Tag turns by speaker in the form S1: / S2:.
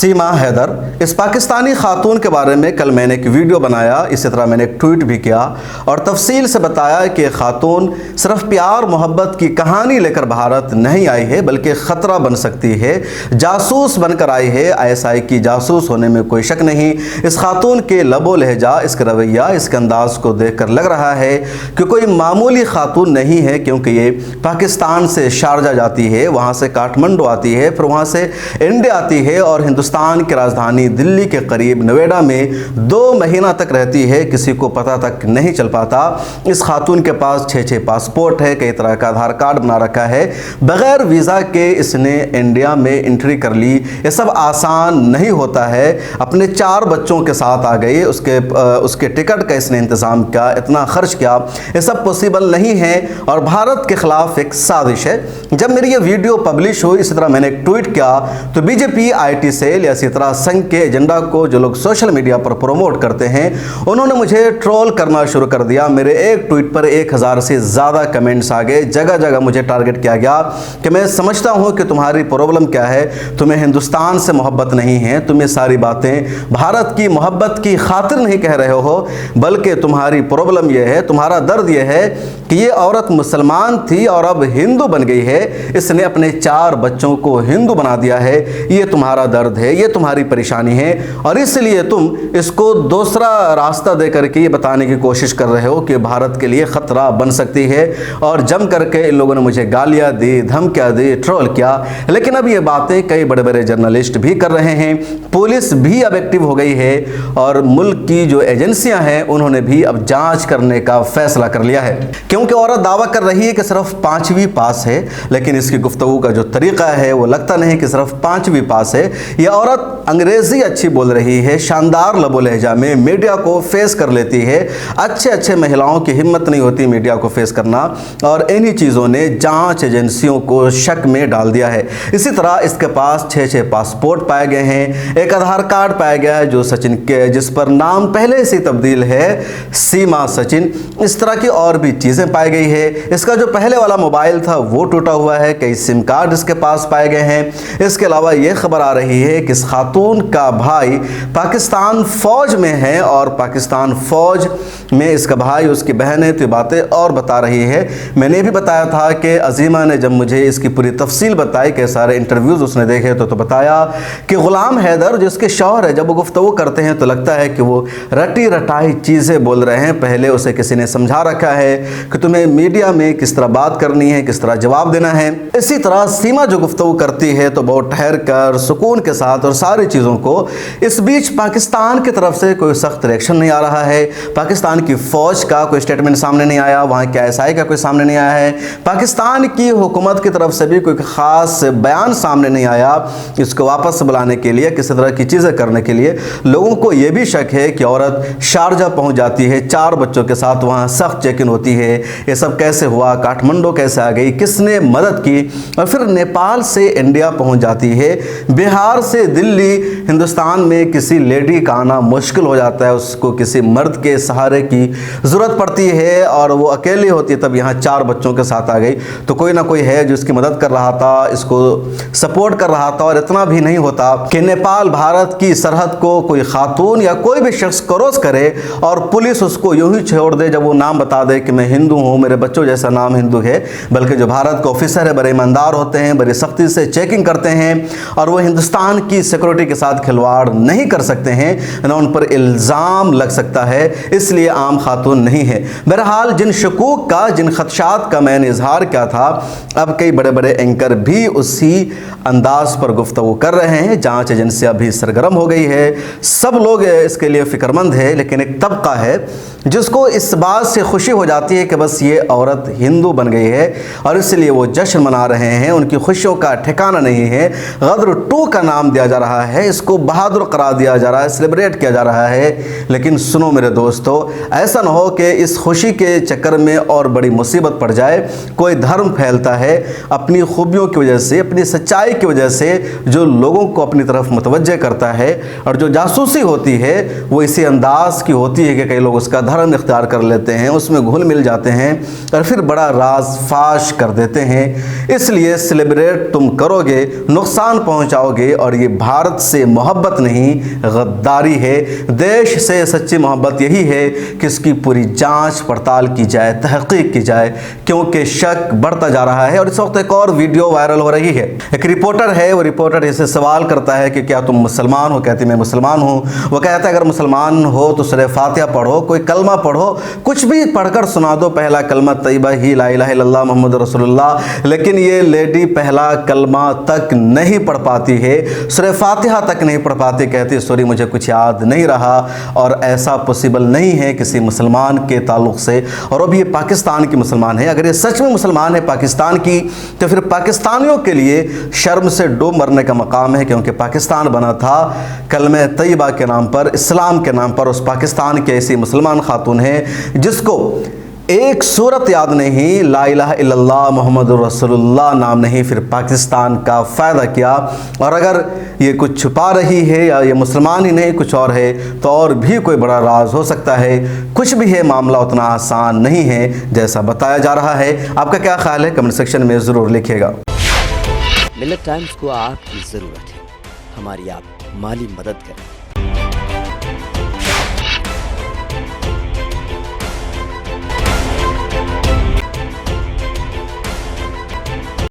S1: सीमा हैदर, इस पाकिस्तानी खातून के बारे में कल मैंने एक वीडियो बनाया, इसी तरह मैंने एक ट्वीट भी किया और तफसील से बताया कि खातून सिर्फ प्यार मोहब्बत की कहानी लेकर भारत नहीं आई है बल्कि ख़तरा बन सकती है। जासूस बनकर आई है। ISI की जासूस होने में कोई शक नहीं। इस खातून के लबो लहजा, इसका रवैया, इसके अंदाज को देख कर लग रहा है कि कोई मामूली खातून नहीं है, क्योंकि ये पाकिस्तान से शारजा जाती है, वहाँ से काठमांडू आती है, फिर वहाँ से इंडिया आती है और हिंदुस्तान की राजधानी दिल्ली के करीब नोएडा में 2 महीना तक रहती है। किसी को पता तक नहीं चल पाता। इस खातून के पास 6 पासपोर्ट है, कई तरह का आधार कार्ड बना रखा है। बगैर वीज़ा के इसने इंडिया में एंट्री कर ली। ये सब आसान नहीं होता है। अपने 4 बच्चों के साथ आ गई, उसके टिकट का इसने इंतज़ाम किया, इतना खर्च किया। ये सब पॉसिबल नहीं है और भारत के खिलाफ एक साजिश है। जब मेरी ये वीडियो पब्लिश हुई, इसी तरह मैंने एक ट्वीट किया तो BJP IT सेल या इसी तरह संघ के एजेंडा को जो लोग सोशल मीडिया पर प्रमोट करते हैं, उन्होंने मुझे ट्रोल करना शुरू कर दिया। मेरे एक ट्वीट पर 1000 से ज़्यादा कमेंट्स आ गए। जगह जगह मुझे टारगेट किया गया कि मैं समझता हूं कि तुम्हारी प्रॉब्लम क्या है, तुम्हें हिंदुस्तान से मोहब्बत नहीं है, तुम ये सारी बातें भारत की मोहब्बत की खातिर नहीं कह रहे हो, बल्कि तुम्हारी प्रॉब्लम यह है, तुम्हारा दर्द यह है कि ये औरत मुसलमान थी और अब हिंदू बन गई है, इसने अपने 4 बच्चों को हिंदू बना दिया है। ये तुम्हारा दर्द है, ये तुम्हारी परेशानी है और इसलिए तुम इसको दूसरा रास्ता दे करके ये बताने की कोशिश कर रहे हो कि भारत के लिए ख़तरा बन सकती है। और जम करके इन लोगों ने मुझे गालियाँ दी, धमकियाँ दी, ट्रोल किया। लेकिन अब ये बातें कई बड़े बड़े जर्नलिस्ट भी कर रहे हैं, पुलिस भी अब एक्टिव हो गई है और मुल्क की जो एजेंसियाँ हैं उन्होंने भी अब जाँच करने का फैसला कर लिया है। क्योंकि औरत दावा कर रही है कि सिर्फ 5वीं पास है, लेकिन इसकी गुफ्तगू का जो तरीका है वो लगता नहीं कि सिर्फ 5वीं पास है। यह औरत अंग्रेजी अच्छी बोल रही है, शानदार लबो लहजा में मीडिया को फेस कर लेती है। अच्छे महिलाओं की हिम्मत नहीं होती मीडिया को फेस करना और इन्हीं चीज़ों ने जांच एजेंसियों को शक में डाल दिया है। इसी तरह इसके पास 6 पासपोर्ट पाए गए हैं, एक आधार कार्ड पाया गया है जो सचिन के, जिस पर नाम पहले से तब्दील है सीमा सचिन। इस तरह की और भी चीज़ें पाई गई है। इसका जो पहले वाला मोबाइल था वो टूटा हुआ है, कई सिम कार्ड इसके पास पाए गए हैं। इसके अलावा ये खबर आ रही है कि इस खातून का भाई पाकिस्तान फौज में है और पाकिस्तान फौज में इसका भाई, उसकी बहन है। तो ये बातें और बता रही है। मैंने भी बताया था कि अजीमा ने जब मुझे इसकी पूरी तफसील बताई, कि सारे इंटरव्यूज़ उसने देखे, तो बताया कि गुलाम हैदर जिसके शौहर है, जब वो गुफ्तगू करते हैं तो लगता है कि वो रटी रटाई चीज़ें बोल रहे हैं। पहले उसे किसी ने समझा रखा है कि तुम्हें मीडिया में किस तरह बात करनी है, किस तरह जवाब देना है। इसी तरह सीमा जो गुफ्तगू करती है तो बहुत ठहर कर, सुकून के साथ और सारी चीज़ों को। इस बीच पाकिस्तान की तरफ से कोई सख्त रिएक्शन नहीं आ रहा है, पाकिस्तान की फ़ौज का कोई स्टेटमेंट सामने नहीं आया, वहाँ के ISI का कोई सामने नहीं आया है, पाकिस्तान की हुकूमत की तरफ से भी कोई ख़ास बयान सामने नहीं आया इसको वापस बुलाने के लिए, किसी तरह की चीज़ें करने के लिए। लोगों को ये भी शक है कि औरत शारजा पहुँच जाती है 4 बच्चों के साथ, वहाँ सख्त चेकिंग होती है। ये सब कैसे हुआ, काठमांडू कैसे आ गई, किसने मदद की, और फिर नेपाल से इंडिया पहुँच जाती है। बिहार से दिल्ली, हिंदुस्तान में किसी लेडी का आना मुश्किल हो जाता है, उसको किसी मर्द के सहारे की ज़रूरत पड़ती है और वो अकेली होती है। तब यहाँ 4 बच्चों के साथ आ गई तो कोई ना कोई है जो इसकी मदद कर रहा था, इसको सपोर्ट कर रहा था। और इतना भी नहीं होता कि नेपाल भारत की सरहद को कोई खातून या कोई भी शख्स क्रॉस करे और पुलिस उसको यूं ही छोड़ दे जब वो नाम बता दे कि मैं हिंदू हूँ, मेरे बच्चों जैसा नाम हिंदू है। बल्कि जो भारत के ऑफिसर है बड़े ईमानदार होते हैं, बड़ी सख्ती से चेकिंग करते हैं और वो हिंदुस्तान की सिक्योरिटी के साथ खिलवाड़ नहीं कर सकते हैं, ना उन पर इल्ज़ाम लग सकता है, इसलिए आम खातून नहीं है। बहरहाल जिन शकूक का, जिन खदशात का मैंने इजहार किया था, अब कई बड़े बड़े एंकर भी उसी अंदाज पर गुफ्तगू कर रहे हैं। जांच एजेंसियां भी सरगर्म हो गई है, सब लोग इसके लिए फ़िक्रमंद है। लेकिन एक तबका है जिसको इस बात से खुशी हो जाती है कि बस ये औरत हिंदू बन गई है और इसलिए वो जश्न मना रहे हैं। उनकी खुशियों का ठिकाना नहीं है। गदर 2 का नाम दिया जा रहा है, इसको बहादुर करार दिया जा रहा है, सेलिब्रेट किया जा रहा है। लेकिन सुनो मेरे दोस्तों, ऐसा ना हो कि इस खुशी के चक्कर में और बड़ी मुसीबत पड़ जाए। कोई धर्म फैलता है अपनी खूबियों की वजह से, अपनी सच्चाई की वजह से, जो लोगों को अपनी तरफ मुतवज्जे करता है। और जो जासूसी होती है वो इसी अंदाज की होती है कि कई लोग उसका धर्म इख्तियार कर लेते हैं, उसमें घुल मिल जाते हैं और फिर बड़ा राज फाश कर देते हैं। इसलिए सेलिब्रेट तुम करोगे, नुकसान पहुंचाओगे और ये भारत से मोहब्बत नहीं गद्दारी है। देश से सच्ची मोहब्बत यही है कि इसकी पूरी जांच पड़ताल की जाए, तहकीक की जाए, क्योंकि शक बढ़ता जा रहा है। और इस वक्त एक और वीडियो वायरल हो रही है। एक रिपोर्टर है, वो रिपोर्टर इसे सवाल करता है कि क्या तुम मुसलमान हो? कहती मैं मुसलमान हूँ। वो कहता है अगर मुसलमान हो तो सूरह फातिहा पढ़ो, कोई कलमा पढ़ो, कुछ भी पढ़कर सुना दो, पहला कलमा तैयबा ही ला इलाहा इल्लल्लाह मुहम्मद रसूलुल्लाह। लेकिन ये लेडी पहला कलमा तक नहीं पढ़ पाती है, सूरह फातिहा तक नहीं पढ़ पाती। कहती सॉरी मुझे कुछ याद नहीं रहा। और ऐसा पॉसिबल नहीं है किसी मुसलमान के ताल्लुक़ से। और अब ये पाकिस्तान की मुसलमान है। अगर ये सच में मुसलमान है पाकिस्तान की, तो फिर पाकिस्तानियों के लिए शर्म से डूब मरने का मकाम है, क्योंकि पाकिस्तान बना था कलमे तैयबा के नाम पर, इस्लाम के नाम पर। उस पाकिस्तान की ऐसी मुसलमान खातून है जिसको एक सूरत याद नहीं, ला इलाहा इल्लल्लाह मुहम्मद रसूलुल्लाह नाम नहीं, फिर पाकिस्तान का फ़ायदा किया। और अगर ये कुछ छुपा रही है या ये मुसलमान ही नहीं कुछ और है, तो और भी कोई बड़ा राज हो सकता है। कुछ भी है, मामला उतना आसान नहीं है जैसा बताया जा रहा है। आपका क्या ख्याल है? कमेंट सेक्शन में ज़रूर लिखिएगा।
S2: मिल्लत टाइम्स को आपकी ज़रूरत है, हमारी आप माली मदद करें।